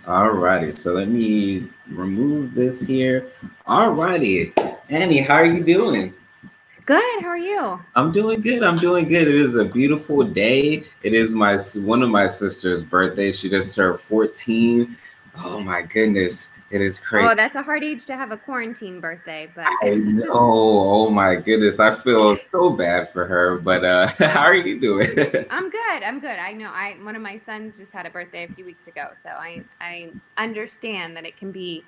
Alrighty, so let me remove this here. Alrighty, Annie, how are you doing? Good. How are you? I'm doing good. I'm doing good. It is a beautiful day. It is my one of my sister's birthday. She just turned 14. Oh my goodness, it is crazy. Oh, that's a hard age to have a quarantine birthday, but I know. Oh my goodness, I feel so bad for her. But how are you doing? I'm good. I'm good. I know I one of my sons just had a birthday a few weeks ago, so I understand that it can be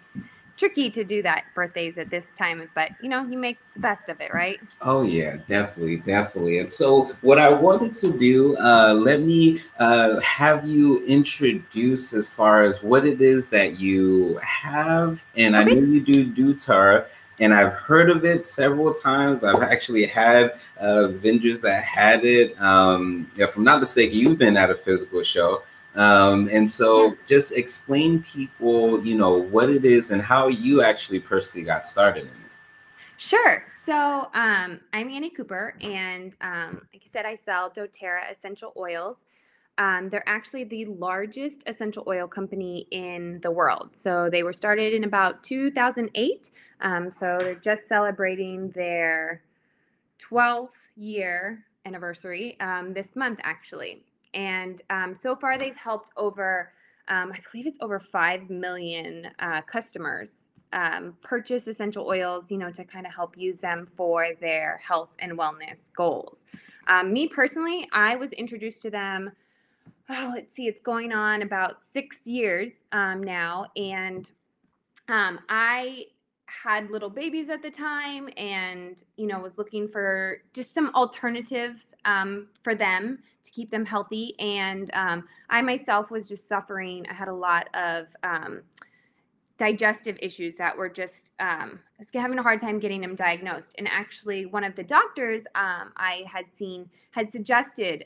tricky to do that birthdays at this time, but you make the best of it, right? Oh yeah, definitely, definitely. And so, what I wanted to do, let me have you introduce as far as what it is that you have, and I Okay. know you do doTerra, and I've heard of it several times. I've actually had vendors that had it. If I'm not mistaken, you've been at a physical show. And Yeah. so just explain people, what it is and how you actually personally got started in it. Sure. So I'm Annie Cooper, and like I said, I sell doTerra essential oils. They're actually the largest essential oil company in the world. So they were started in about 2008. So they're just celebrating their 12th year anniversary this month, actually. And so far, they've helped over, I believe it's over 5 million customers purchase essential oils, to kind of help use them for their health and wellness goals. Me personally, I was introduced to them. Oh, let's see, it's going on about 6 years now. And I had little babies at the time and, was looking for just some alternatives for them to keep them healthy. And I myself was just suffering. I had a lot of digestive issues that were just I was having a hard time getting them diagnosed. And actually, one of the doctors I had seen had suggested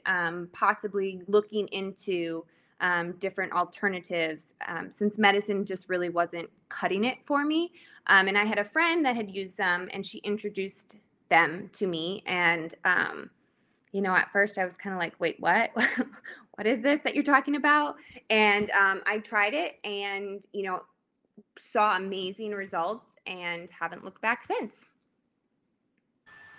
possibly looking into different alternatives since medicine just really wasn't cutting it for me. And I had a friend that had used them, and she introduced them to me. And at first I was kind of like, wait, what? What is this that you're talking about? And I tried it, and saw amazing results and haven't looked back since.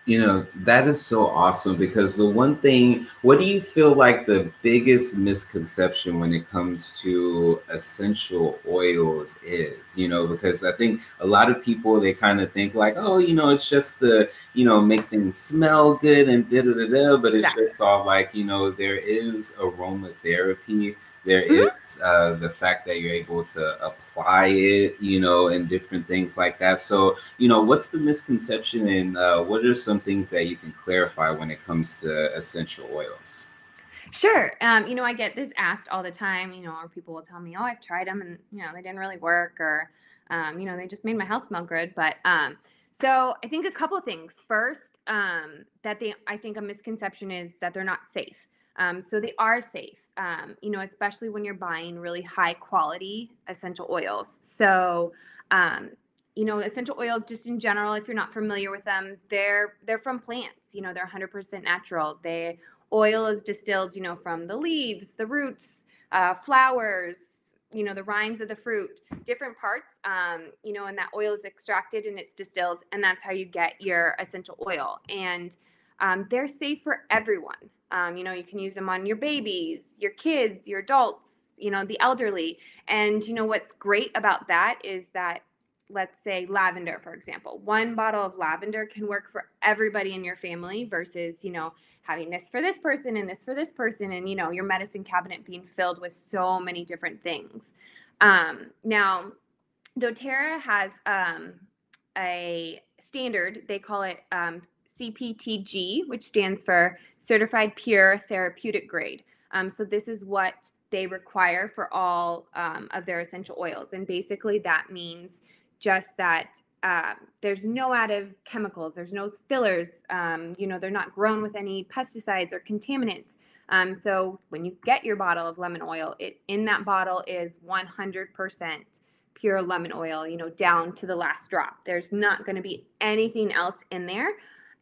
That is so awesome because the one thing, what do you feel like the biggest misconception when it comes to essential oils is? Because I think a lot of people, they kind of think like, oh, it's just to, make things smell good and da da da da, but it's Exactly. just all like, there is aromatherapy. There Mm-hmm. is the fact that you're able to apply it, and different things like that. So, what's the misconception and what are some things that you can clarify when it comes to essential oils? Sure. I get this asked all the time, or people will tell me, oh, I've tried them and, they didn't really work, or, they just made my house smell good. But so I think a couple of things. First, I think a misconception is that they're not safe. So they are safe, especially when you're buying really high quality essential oils. So, essential oils just in general, if you're not familiar with them, they're from plants. They're 100% natural. Oil is distilled, from the leaves, the roots, flowers, the rinds of the fruit, different parts, and that oil is extracted and it's distilled, and that's how you get your essential oil. And they're safe for everyone. You can use them on your babies, your kids, your adults, the elderly. And what's great about that is that, let's say lavender, for example, one bottle of lavender can work for everybody in your family versus, having this for this person and this for this person, and your medicine cabinet being filled with so many different things. Now, doTerra has a standard. They call it CPTG, which stands for Certified Pure Therapeutic Grade. So this is what they require for all of their essential oils, and basically that means just that there's no added chemicals, there's no fillers, they're not grown with any pesticides or contaminants. So when you get your bottle of lemon oil, in that bottle is 100% pure lemon oil, down to the last drop. There's not going to be anything else in there.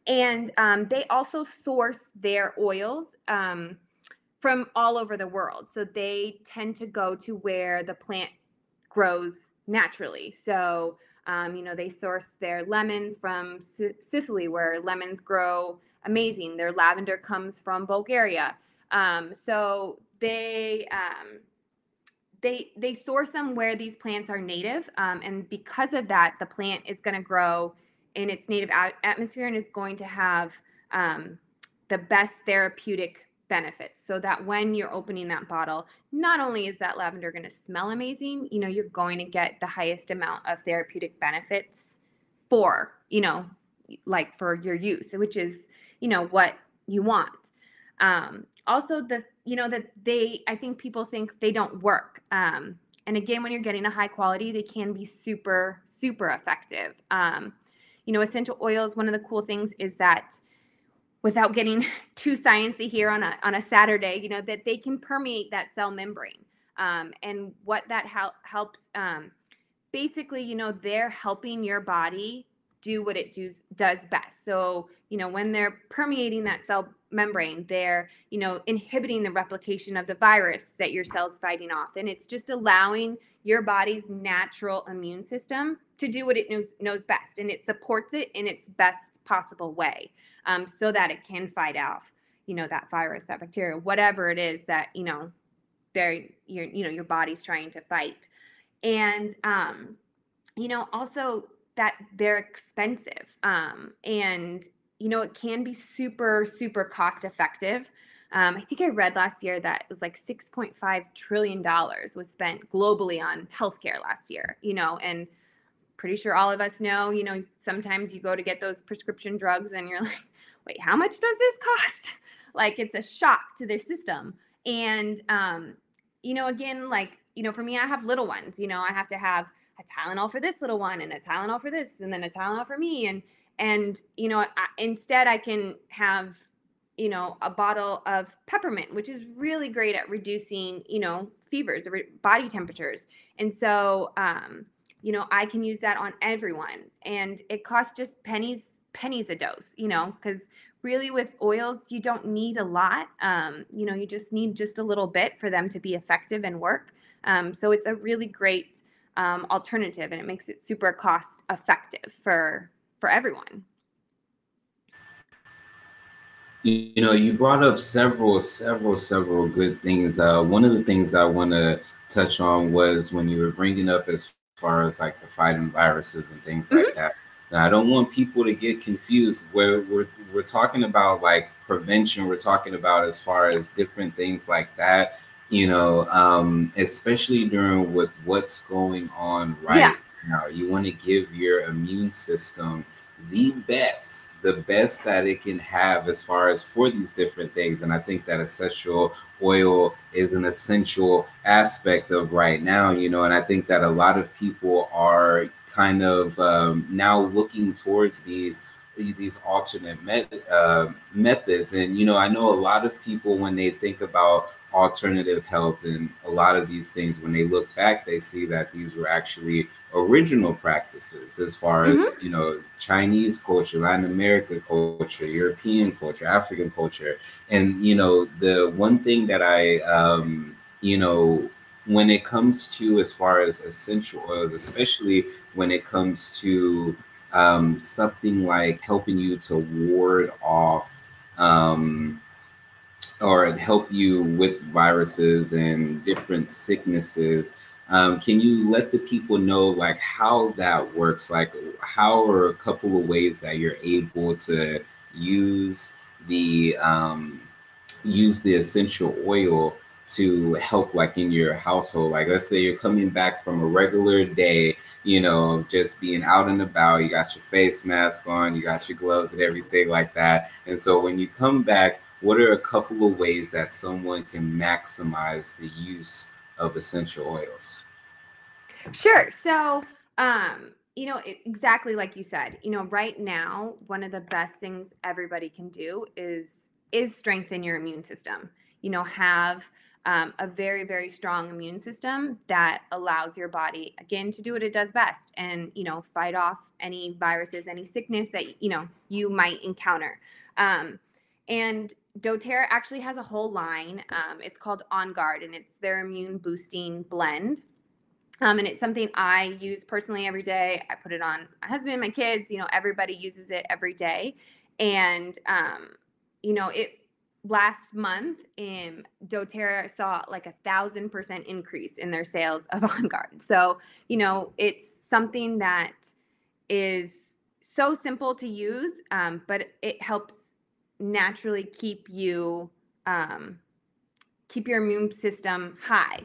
And they also source their oils from all over the world. So they tend to go to where the plant grows naturally. So, they source their lemons from Sicily, where lemons grow amazing. Their lavender comes from Bulgaria. So they source them where these plants are native, and because of that, the plant is going to grow in its native atmosphere and is going to have the best therapeutic benefits. So that when you're opening that bottle, not only is that lavender going to smell amazing, you're going to get the highest amount of therapeutic benefits for, like for your use, which is, what you want. Also, I think people think they don't work. And again, when you're getting a high quality, they can be super, super effective. Essential oils, one of the cool things is that, without getting too sciencey here on a Saturday, that they can permeate that cell membrane. And what that helps, basically, they're helping your body do what it does best. So, when they're permeating that cell membrane, they're, inhibiting the replication of the virus that your cell's fighting off. And it's just allowing your body's natural immune system to do what it knows best. And it supports it in its best possible way, so that it can fight off, that virus, that bacteria, whatever it is that, your body's trying to fight. And, also that they're expensive. And, it can be super, super cost effective. I think I read last year that it was like $6.5 trillion was spent globally on healthcare last year, and pretty sure all of us know, sometimes you go to get those prescription drugs and you're like, wait, how much does this cost? Like, it's a shock to their system. And, again, like, for me, I have little ones, I have to have a Tylenol for this little one and a Tylenol for this, and then a Tylenol for me. And, instead I can have, a bottle of peppermint, which is really great at reducing, fevers or body temperatures. And so, I can use that on everyone, and it costs just pennies a dose, because really with oils, you don't need a lot. You just need just a little bit for them to be effective and work. So it's a really great alternative, and it makes it super cost effective for everyone. You brought up several good things. One of the things I want to touch on was when you were bringing up as far as like the fighting viruses and things like that. Now, I don't want people to get confused. Where we're talking about like prevention, we're talking about as far as different things like that. Especially during with what's going on right now, you want to give your immune system the best that it can have as far as for these different things. And I think that essential oil is an essential aspect of right now, and I think that a lot of people are kind of now looking towards these alternate methods. And I know a lot of people, when they think about alternative health and a lot of these things, when they look back, they see that these were actually original practices as far as Chinese culture, Latin American culture, European culture, African culture. And the one thing that I when it comes to as far as essential oils, especially when it comes to something like helping you to ward off or help you with viruses and different sicknesses. Can you let the people know like how that works? Like, how are a couple of ways that you're able to use the essential oil to help, like in your household? Like, let's say you're coming back from a regular day, just being out and about. You got your face mask on, you got your gloves and everything like that. And so when you come back, what are a couple of ways that someone can maximize the use of essential oils? Sure. So, exactly like you said, right now, one of the best things everybody can do is strengthen your immune system. Have a very, very strong immune system that allows your body, again, to do what it does best, and fight off any viruses, any sickness that you might encounter. And doTerra actually has a whole line. It's called On Guard, and it's their immune boosting blend. And it's something I use personally every day. I put it on my husband, my kids, everybody uses it every day. And, it last month in doTerra saw like 1,000% increase in their sales of On Guard. So, it's something that is so simple to use, but it helps naturally um, keep your immune system high.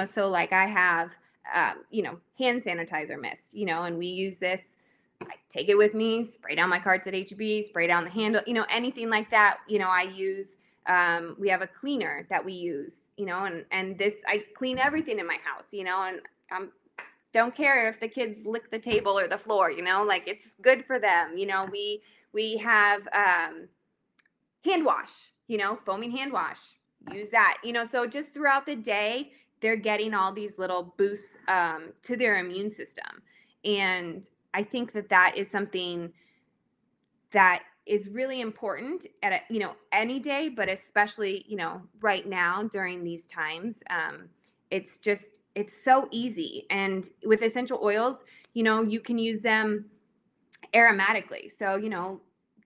So like I have, hand sanitizer mist, and we use this. I take it with me, spray down my carts at HEB, spray down the handle, anything like that. I use, we have a cleaner that we use, and this, I clean everything in my house, and don't care if the kids lick the table or the floor, like it's good for them. We have, hand wash, foaming hand wash, use that, so just throughout the day, they're getting all these little boosts to their immune system. And I think that that is something that is really important at any day, but especially, right now during these times. It's so easy. And with essential oils, you can use them aromatically. So,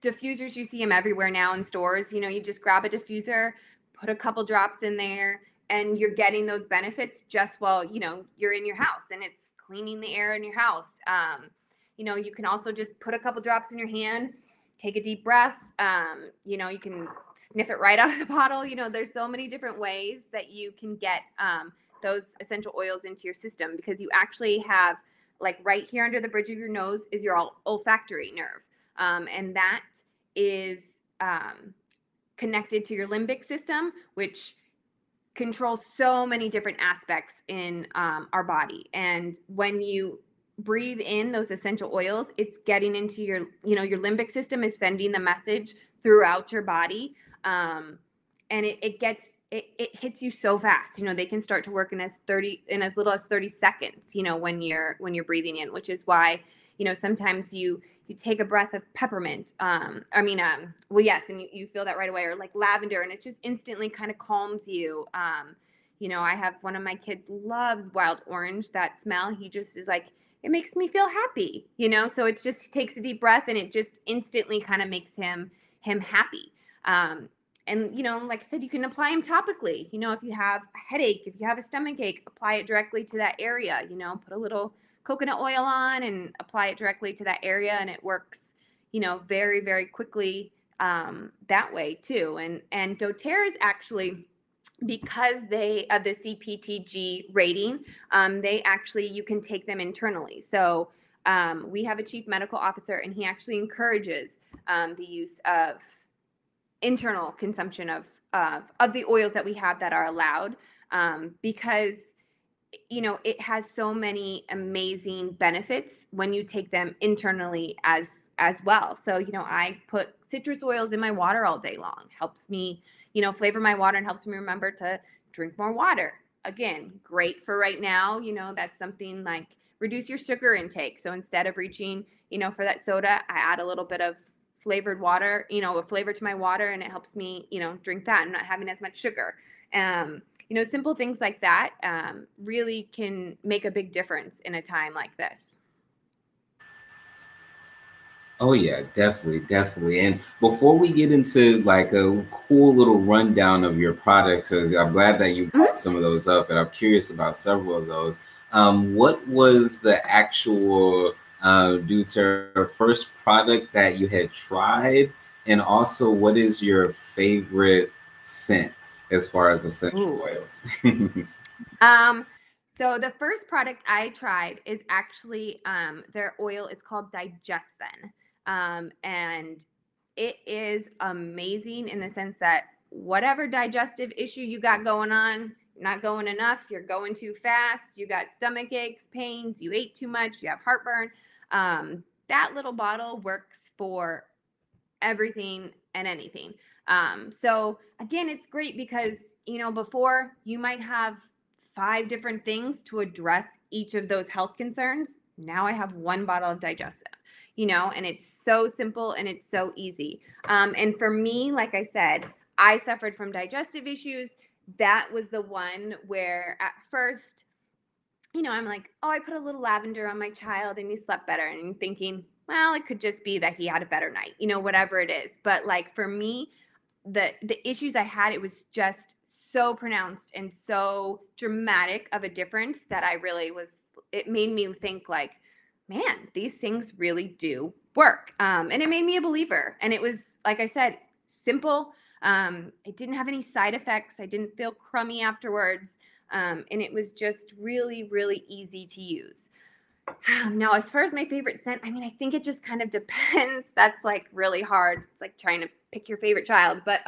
diffusers, you see them everywhere now in stores. You just grab a diffuser, put a couple drops in there, and you're getting those benefits just while, you're in your house, and it's cleaning the air in your house. You can also just put a couple drops in your hand, take a deep breath. You can sniff it right out of the bottle. There's so many different ways that you can get those essential oils into your system, because you actually have, like, right here under the bridge of your nose is your olfactory nerve. And that is connected to your limbic system, which controls so many different aspects in our body. And when you breathe in those essential oils, it's getting into your limbic system is sending the message throughout your body. And it hits you so fast. They can start to work in as little as 30 seconds, when you're breathing in, which is why, sometimes you take a breath of peppermint. Well, yes. And you feel that right away, or like lavender, and it just instantly kind of calms you. I have one of my kids loves wild orange, that smell. He just is like, it makes me feel happy, so it's just, he takes a deep breath and it just instantly kind of makes him happy. And, like I said, you can apply them topically. If you have a headache, if you have a stomach ache, apply it directly to that area. Put a little coconut oil on and apply it directly to that area. And it works, very, very quickly that way too. And doTerra is actually, because they have the CPTG rating, you can take them internally. So we have a chief medical officer, and he actually encourages the use of internal consumption of the oils that we have that are allowed, because it has so many amazing benefits when you take them internally as well. So I put citrus oils in my water all day long. Helps me flavor my water, and helps me remember to drink more water. Again, great for right now. That's something like reduce your sugar intake. So instead of reaching for that soda, I add a little bit of flavored water, a flavor to my water, and it helps me, drink that. I'm not having as much sugar. Simple things like that really can make a big difference in a time like this. Oh yeah, definitely, definitely. And before we get into like a cool little rundown of your products, as I'm glad that you brought some of those up, and I'm curious about several of those. What was the actual doTerra first product that you had tried, and also what is your favorite scent as far as essential oils? So the first product I tried is actually their oil. It's called Digestin. And it is amazing in the sense that whatever digestive issue you got going on, not going enough, you're going too fast, you got stomach aches, pains, you ate too much, you have heartburn, that little bottle works for everything and anything. So again, it's great because, before you might have 5 different things to address each of those health concerns. Now I have one bottle of Digestin, and it's so simple and it's so easy. And for me, like I said, I suffered from digestive issues. That was the one where at first I'm like, oh, I put a little lavender on my child and he slept better. And I'm thinking, well, it could just be that he had a better night, whatever it is. But like for me, the issues I had, it was just so pronounced and so dramatic of a difference that it made me think like, man, these things really do work. And it made me a believer. And it was, like I said, simple. It didn't have any side effects. I didn't feel crummy afterwards. And it was just really, really easy to use. Now, as far as my favorite scent, I mean, I think it just kind of depends. That's like really hard. It's like trying to pick your favorite child. But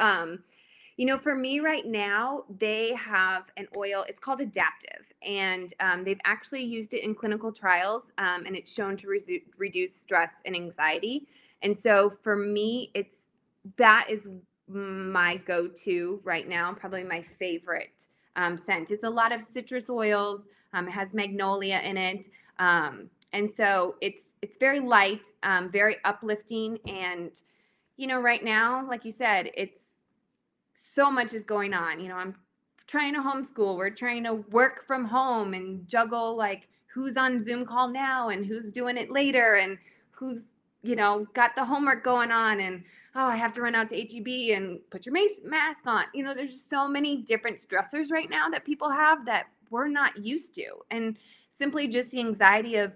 for me right now, they have an oil. It's called Adaptive, and they've actually used it in clinical trials, and it's shown to reduce stress and anxiety. And so for me, that is my go-to right now, probably my favorite scent. It's a lot of citrus oils. It has magnolia in it. And so it's very light, very uplifting. And, right now, like you said, it's so much is going on. I'm trying to homeschool. We're trying to work from home and juggle like who's on Zoom call now and who's doing it later and who's, got the homework going on. And, oh, I have to run out to HEB and put your mask on. There's just so many different stressors right now that people have that we're not used to. And simply just the anxiety of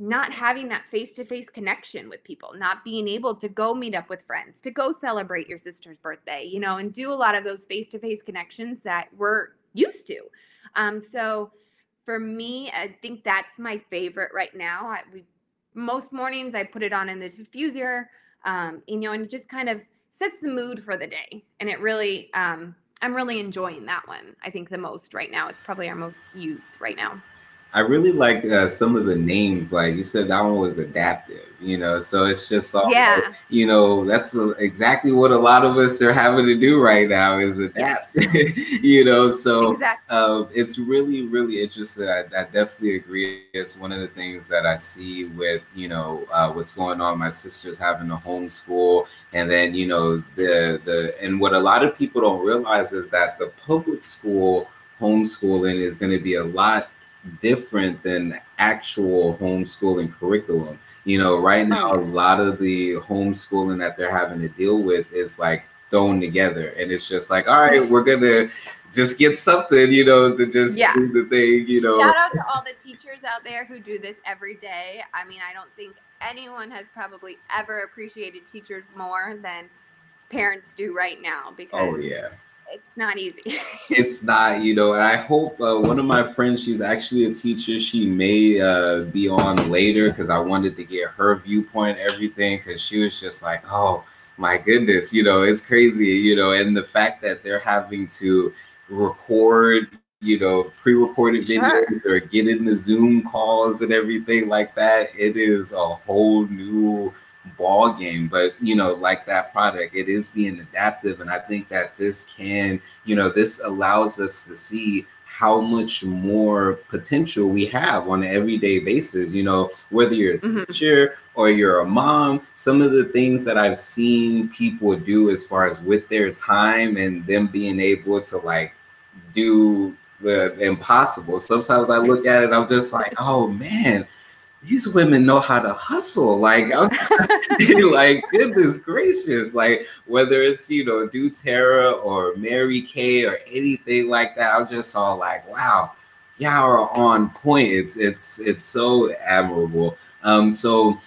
not having that face-to-face connection with people, not being able to go meet up with friends, to go celebrate your sister's birthday, and do a lot of those face-to-face connections that we're used to. So for me, I think that's my favorite right now. Most mornings I put it on in the diffuser, and it just kind of sets the mood for the day. And it really, I'm really enjoying that one. I think the most right now. It's probably our most used right now. I really like some of the names. Like you said, that one was adaptive, so it's just all, Yeah. that's exactly what a lot of us are having to do right now is adapt, so Exactly. it's really, really interesting. I definitely agree. It's one of the things that I see with, what's going on. My sister's having a homeschool, and then, and what a lot of people don't realize is that the public school homeschooling is going to be a lot different than actual homeschooling curriculum. Right now, Oh, a yeah. lot of the homeschooling that they're having to deal with is like thrown together. And it's just like, all right, we're going to just get something, to just Yeah. do the thing, Shout out to all the teachers out there who do this every day. I mean, I don't think anyone has probably ever appreciated teachers more than parents do right now Oh, because yeah. it's not easy. It's not, and I hope one of my friends, she's actually a teacher. She may be on later because I wanted to get her viewpoint, everything, because she was just like, oh my goodness, it's crazy, and the fact that they're having to record, pre-recorded Sure. videos or get in the Zoom calls and everything like that. It is a whole new ball game. But like that product, it is being adaptive, and I think that this allows us to see how much more potential we have on an everyday basis. Whether you're a Hmm. teacher or you're a mom, some of the things that I've seen people do as far as with their time and them being able to like do the impossible. Sometimes I look at it, I'm just like, oh man, these women know how to hustle. Like, I'm like, goodness gracious. Like, whether it's, doTerra or Mary Kay or anything like that, I'm just all like, wow, y'all are on point. It's so admirable. So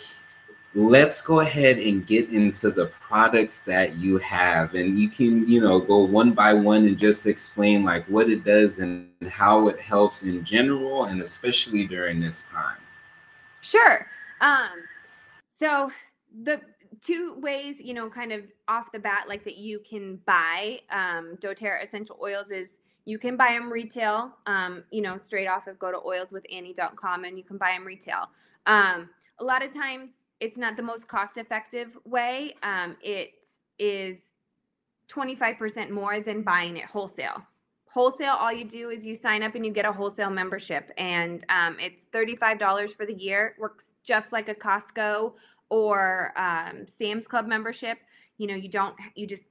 let's go ahead and get into the products that you have, and you can, go one by one and just explain like what it does and how it helps in general, and especially during this time. Sure. So the two ways, kind of off the bat, like that you can buy doTERRA essential oils is you can buy them retail, straight off of go to oilswithannie.com, and you can buy them retail. A lot of times it's not the most cost effective way. It is 25% more than buying it wholesale. Wholesale, all you do is you sign up and you get a wholesale membership, and it's $35 for the year. Works just like a Costco or Sam's Club membership. You just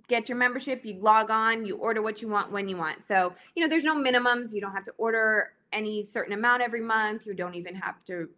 get your membership, you log on, you order what you want when you want. So, there's no minimums. You don't have to order any certain amount every month. You don't even have to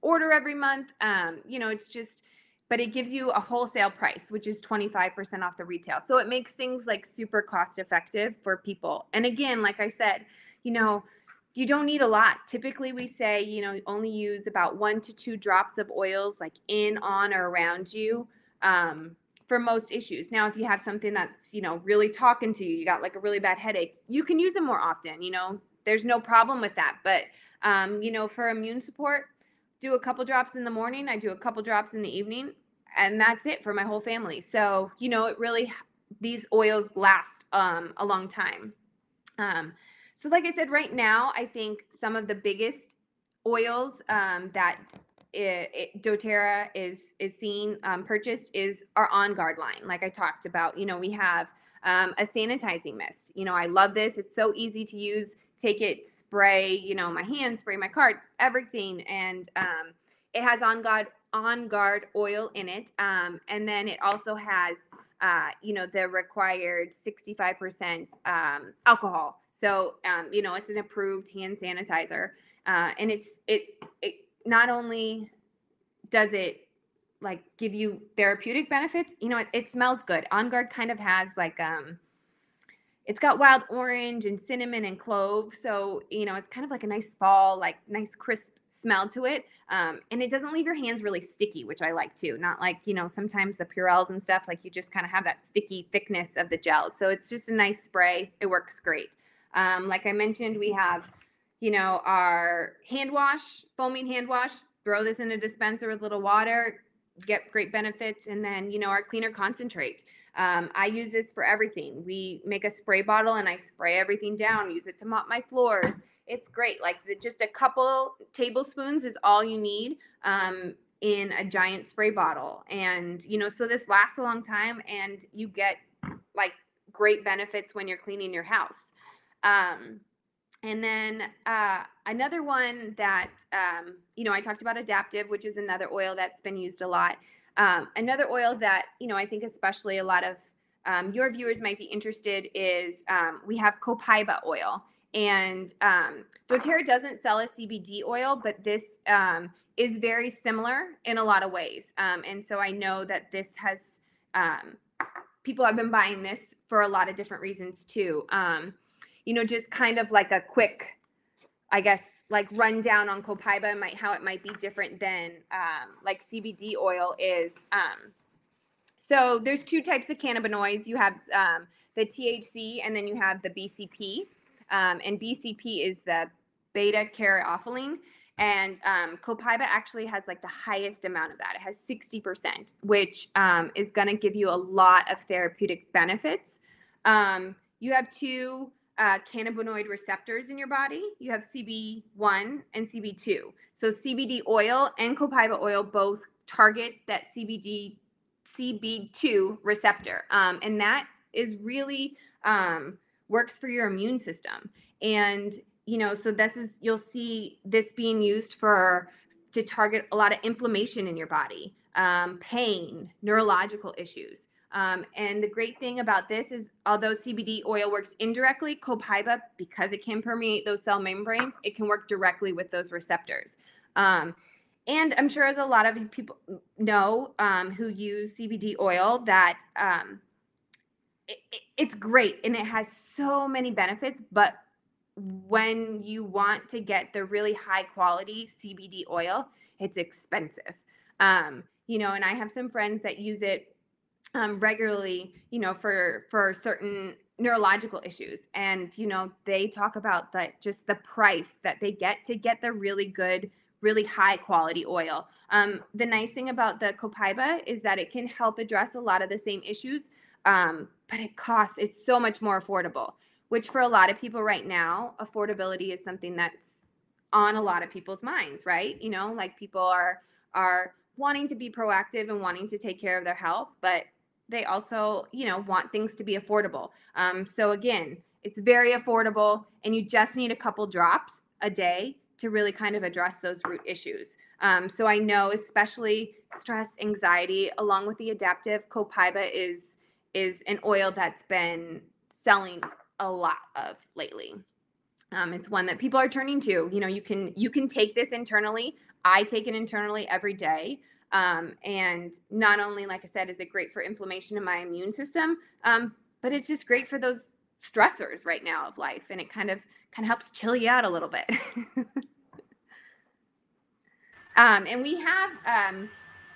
order every month. It's just, but it gives you a wholesale price, which is 25% off the retail. So it makes things like super cost effective for people. And again, like I said, you don't need a lot. Typically we say, only use about 1 to 2 drops of oils like in, on, or around you for most issues. Now, if you have something that's, really talking to you, you got like a really bad headache, you can use them more often, there's no problem with that. But, for immune support, do a couple drops in the morning. I do a couple drops in the evening, and that's it for my whole family. So, these oils last a long time. So like I said, right now, I think some of the biggest oils that doTerra is seeing purchased is our On Guard line. Like I talked about, we have a sanitizing mist. I love this. It's so easy to use. Take it, spray, my hands, spray my carts, everything. And it has On Guard oil in it. And then it also has, the required 65% alcohol. So, it's an approved hand sanitizer. And it not only does it like give you therapeutic benefits, it smells good. On Guard kind of has like, it's got wild orange and cinnamon and clove. So, it's kind of like a nice fall, like nice crisp smell to it. And it doesn't leave your hands really sticky, which I like too. Not like, sometimes the Purells and stuff, like you just kind of have that sticky thickness of the gel. So it's just a nice spray. It works great. Like I mentioned, we have, our hand wash, foaming hand wash, throw this in a dispenser with a little water, get great benefits. And then, our cleaner concentrate. I use this for everything. We make a spray bottle and I spray everything down, use it to mop my floors. It's great. Like just a couple tablespoons is all you need in a giant spray bottle. And, so this lasts a long time and you get like great benefits when you're cleaning your house. And then another one that, I talked about Adaptive, which is another oil that's been used a lot. Another oil that, I think especially a lot of your viewers might be interested is we have copaiba oil. And doTerra doesn't sell a CBD oil, but this is very similar in a lot of ways. And so I know that this has, people have been buying this for a lot of different reasons too. Just kind of like a quick, I guess, like rundown on copaiba and how it might be different than like CBD oil is. So there's 2 types of cannabinoids. You have the THC and then you have the BCP. And BCP is the beta caryophyllene. And copaiba actually has like the highest amount of that. It has 60%, which is going to give you a lot of therapeutic benefits. You have 2 cannabinoid receptors in your body. You have CB1 and CB2. So CBD oil and copaiba oil both target that CB2 receptor. And that is really works for your immune system. And, so you'll see this being used to target a lot of inflammation in your body, pain, neurological issues. And the great thing about this is, although CBD oil works indirectly, copaiba, because it can permeate those cell membranes, it can work directly with those receptors. And I'm sure, as a lot of people know who use CBD oil, that it's great and it has so many benefits. But when you want to get the really high quality CBD oil, it's expensive. And I have some friends that use it regularly, for certain neurological issues. And, they talk about just the price that they get to get the really good, really high quality oil. The nice thing about the copaiba is that it can help address a lot of the same issues, but it's so much more affordable, which for a lot of people right now, affordability is something that's on a lot of people's minds, right? Like people are wanting to be proactive and wanting to take care of their health, but they also, want things to be affordable. So again, it's very affordable and you just need a couple drops a day to really kind of address those root issues. So I know, especially stress, anxiety, along with the Adaptive, copaiba is an oil that's been selling a lot of lately. It's one that people are turning to. You know, you can take this internally. I take it internally every day. And not only, like I said, is it great for inflammation in my immune system, but it's just great for those stressors right now of life, and it kind of helps chill you out a little bit. And we have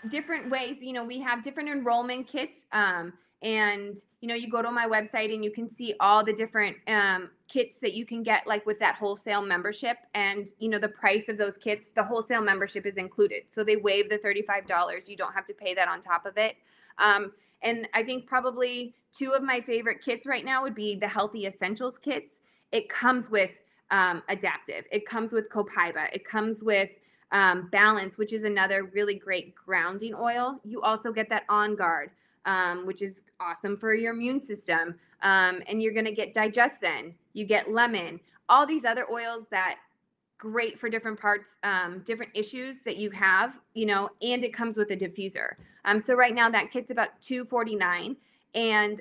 different ways. You know, we have different enrollment kits. And, you know, you go to my website and you can see all the different kits that you can get, like with that wholesale membership. And, you know, the price of those kits, the wholesale membership is included. So they waive the $35. You don't have to pay that on top of it. And I think probably two of my favorite kits right now would be the Healthy Essentials kits. It comes with Adaptive. It comes with Copaiba. It comes with Balance, which is another really great grounding oil. You also get that On Guard, which is awesome for your immune system. And you're going to get Digestin. You get lemon, all these other oils that great for different parts, different issues that you have, you know, and it comes with a diffuser. So right now that kit's about $249. And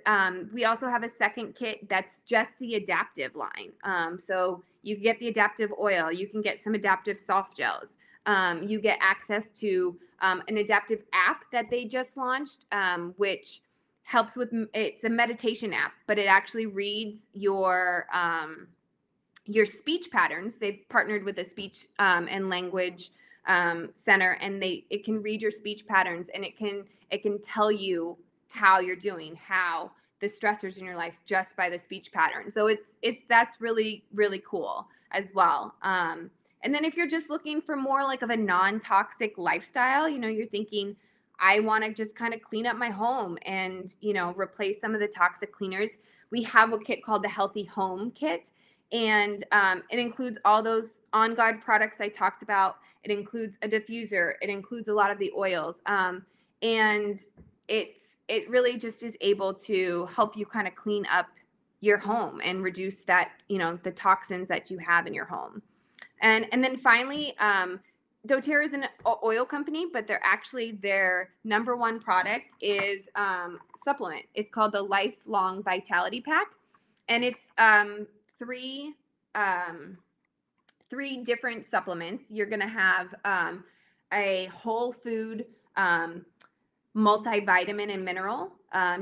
we also have a second kit that's just the adaptive line. So you get the adaptive oil, you can get some adaptive soft gels. You get access to an adaptive app that they just launched, which helps with, it's a meditation app, but it actually reads your speech patterns. They've partnered with a speech and language center, and it can read your speech patterns, and it can tell you how you're doing, how the stressors in your life, just by the speech pattern. So that's really, really cool as well. And then if you're just looking for more like of a non-toxic lifestyle, you know, you're thinking, I want to just kind of clean up my home and, you know, replace some of the toxic cleaners. We have a kit called the Healthy Home Kit. And it includes all those On Guard products I talked about. It includes a diffuser. It includes a lot of the oils. And it really just is able to help you kind of clean up your home and reduce that, you know, the toxins that you have in your home. And then finally, doTerra is an oil company, but their number one product is supplement. It's called the Lifelong Vitality Pack, and it's three different supplements. You're gonna have a whole food multivitamin and mineral.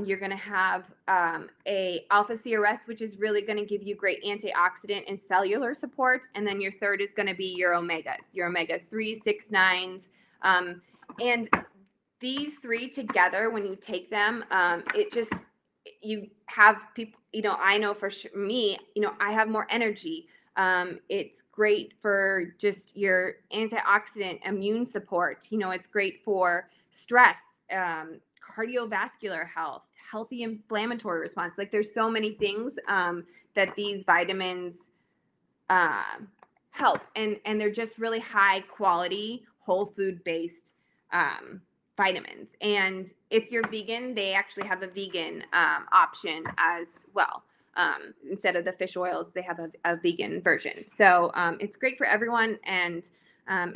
You're going to have a alpha CRS, which is really going to give you great antioxidant and cellular support. And then your third is going to be your omegas 3, 6, 9s. And these three together, when you take them, you have people, you know, I know for sure, me, you know, I have more energy. It's great for just your antioxidant immune support. You know, it's great for stress, cardiovascular health, healthy inflammatory response. Like there's so many things that these vitamins help, and they're just really high quality, whole food based vitamins. And if you're vegan, they actually have a vegan option as well. Instead of the fish oils, they have a vegan version. So it's great for everyone, and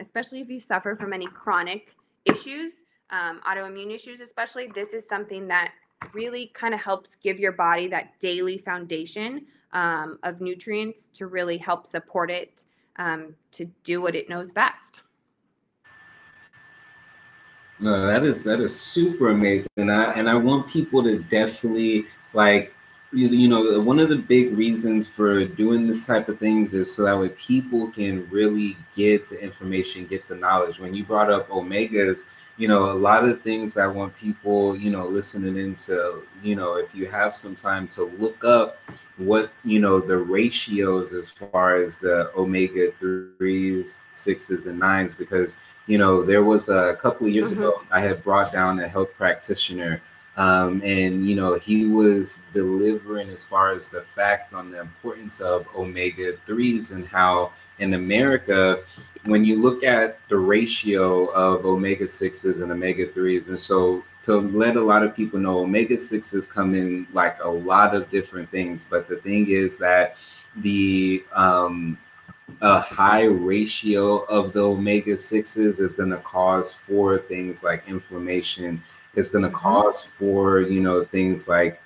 especially if you suffer from any chronic issues, autoimmune issues especially, this is something that really kind of helps give your body that daily foundation of nutrients to really help support it to do what it knows best. No, that is super amazing, and I want people to definitely, like, you know, one of the big reasons for doing this type of things is so that way people can really get the information, get the knowledge. When you brought up omegas, you know, a lot of things I want people, you know, listening into, you know, if you have some time to look up what, you know, the ratios as far as the omega 3s, 6s, and 9s, because, you know, there was a couple of years ago, I had brought down a health practitioner, and, you know, he was delivering as far as the fact on the importance of omega 3s and how in America, when you look at the ratio of omega 6s and omega 3s, and so to let a lot of people know, omega 6s come in like a lot of different things, but the thing is that the a high ratio of the omega 6s is going to cause for things like inflammation. It's going to cause for, you know, things like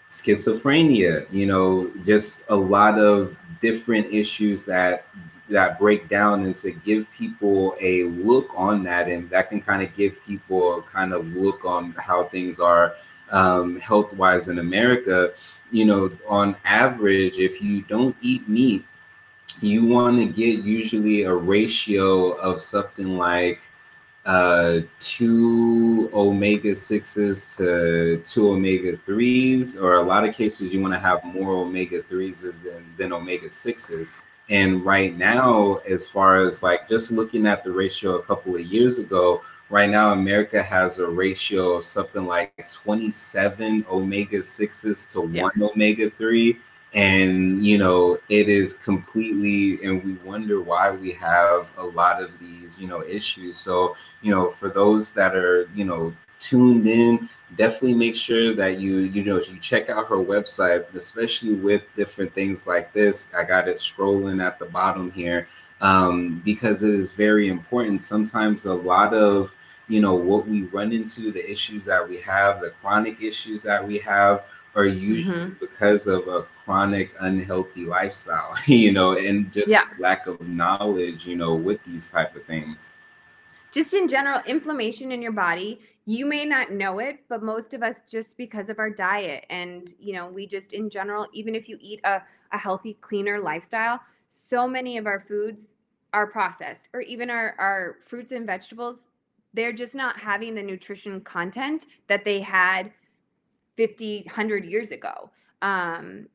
schizophrenia, just a lot of different issues that break down, and to give people a look on that, and that can kind of give people a kind of look on how things are health wise in America. On average, if you don't eat meat, you want to get usually a ratio of something like 2 omega 6s to 2 omega 3s, or a lot of cases you want to have more omega 3s than omega 6s. And right now, as far as like just looking at the ratio a couple of years ago, right now America has a ratio of something like 27 omega 6s to Yep. 1 omega 3. And it is completely, and we wonder why we have a lot of these issues. So for those that are tuned in, definitely make sure that you check out her website, especially with different things like this. I got it scrolling at the bottom here, because it is very important. Sometimes a lot of what we run into, the issues that we have, the chronic issues that we have, are usually because of a chronic unhealthy lifestyle, and just lack of knowledge, with these type of things. Just in general, inflammation in your body, you may not know it, but most of us, just because of our diet, and we just in general, even if you eat a healthy, cleaner lifestyle, so many of our foods are processed, or even our fruits and vegetables, they're just not having the nutrition content that they had 50, 100 years ago. And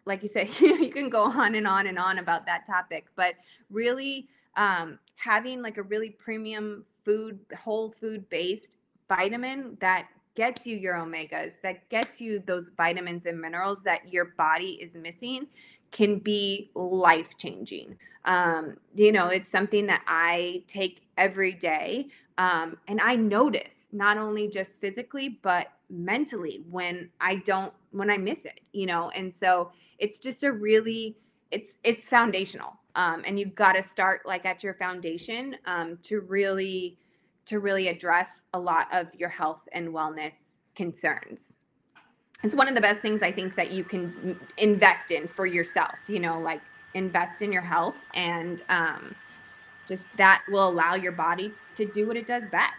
like you said, you can go on and on and on about that topic, but really having like a really premium food, whole food based vitamin that gets you your omegas, that gets you those vitamins and minerals that your body is missing, can be life changing. It's something that I take every day. And I notice not only just physically, but mentally when I miss it, and so it's just it's foundational. And you've got to start like at your foundation, to really address a lot of your health and wellness concerns. It's one of the best things I think that you can invest in for yourself, like invest in your health, and just that will allow your body to do what it does best.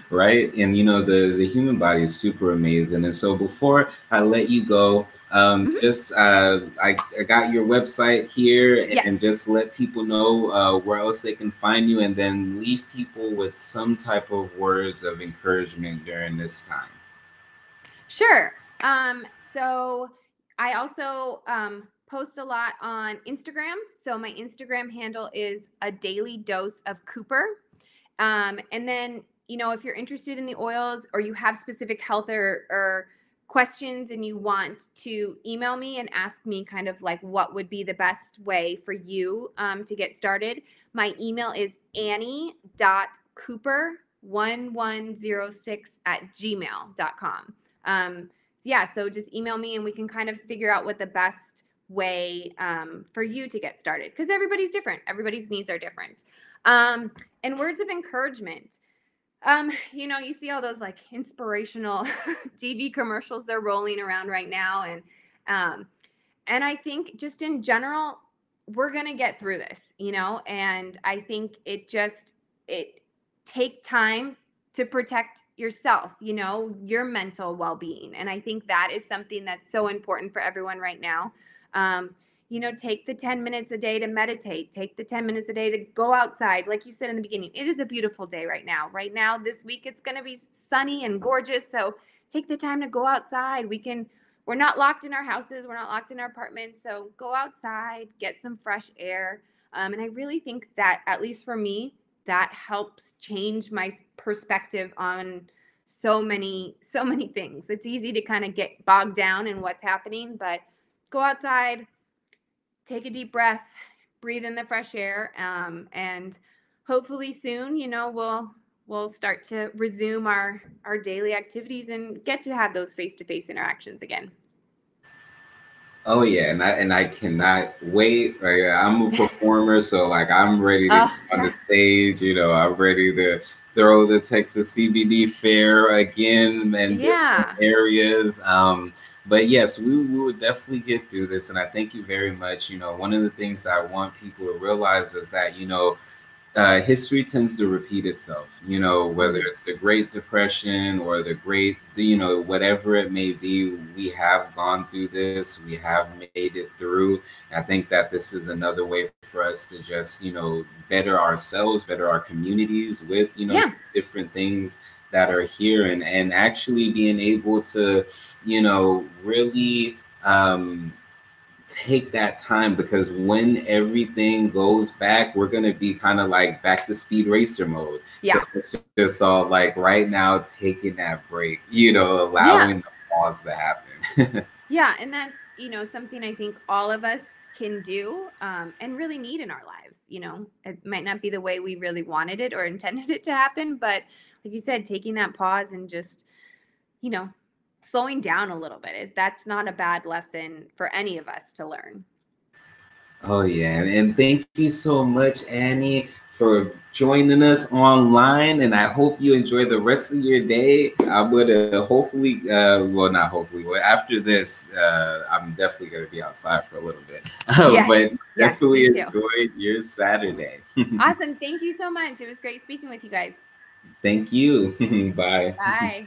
Right. And the human body is super amazing. And so before I let you go, just I got your website here, Yes. and just let people know where else they can find you, and then leave people with some type of words of encouragement during this time. Sure. So I also post a lot on Instagram. So my Instagram handle is A Daily Dose of Cooper. And then, if you're interested in the oils, or you have specific health or questions, and you want to email me and ask me kind of like what would be the best way for you to get started, my email is annie.cooper1106@gmail.com. So just email me, and we can kind of figure out what the best way for you to get started, because everybody's different. Everybody's needs are different. And words of encouragement. You see all those like inspirational TV commercials, they're rolling around right now. And I think just in general, we're going to get through this, and I think it take time to protect yourself, your mental well-being. And I think that is something that's so important for everyone right now. Take the 10 minutes a day to meditate, take the 10 minutes a day to go outside. Like you said in the beginning, it is a beautiful day right now. Right now, this week, it's going to be sunny and gorgeous. So take the time to go outside. We're not locked in our houses. We're not locked in our apartments. So go outside, get some fresh air. And I really think that, at least for me, that helps change my perspective on so many things. It's easy to kind of get bogged down in what's happening, but go outside, take a deep breath, breathe in the fresh air, and hopefully soon, we'll start to resume our daily activities and get to have those face-to-face interactions again. Oh yeah, and I cannot wait. Like, I'm a performer, so like I'm ready to get on the stage. I'm ready to throw the Texas CBD Fair again and different Yeah. areas. But yes, we will definitely get through this. And I thank you very much. You know, one of the things that I want people to realize is that, you know, history tends to repeat itself, you know, whether Mhm. it's the Great Depression or the Great, you know, whatever it may be, we have gone through this, we have made it through. I think that this is another way for us to just, you know, better ourselves, better our communities with, you know, Yeah. different things that are here, and actually being able to, you know, really take that time, because when everything goes back, we're going to be kind of like back to speed racer mode. So Yeah. it's just all like right now, taking that break, you know, Yeah. allowing the pause to happen. Yeah, and that's, something I think all of us can do, and really need in our lives. It might not be the way we really wanted it or intended it to happen, but like you said, taking that pause and just, you know, slowing down a little bit. That's not a bad lesson for any of us to learn. Oh yeah, and thank you so much, Annie, for joining us online. And I hope you enjoy the rest of your day. I'm gonna hopefully, well, not hopefully, but after this, I'm definitely gonna be outside for a little bit. Yes. But Yes, me definitely too. enjoy your Saturday. Awesome. Thank you so much. It was great speaking with you guys. Thank you. Bye. Bye.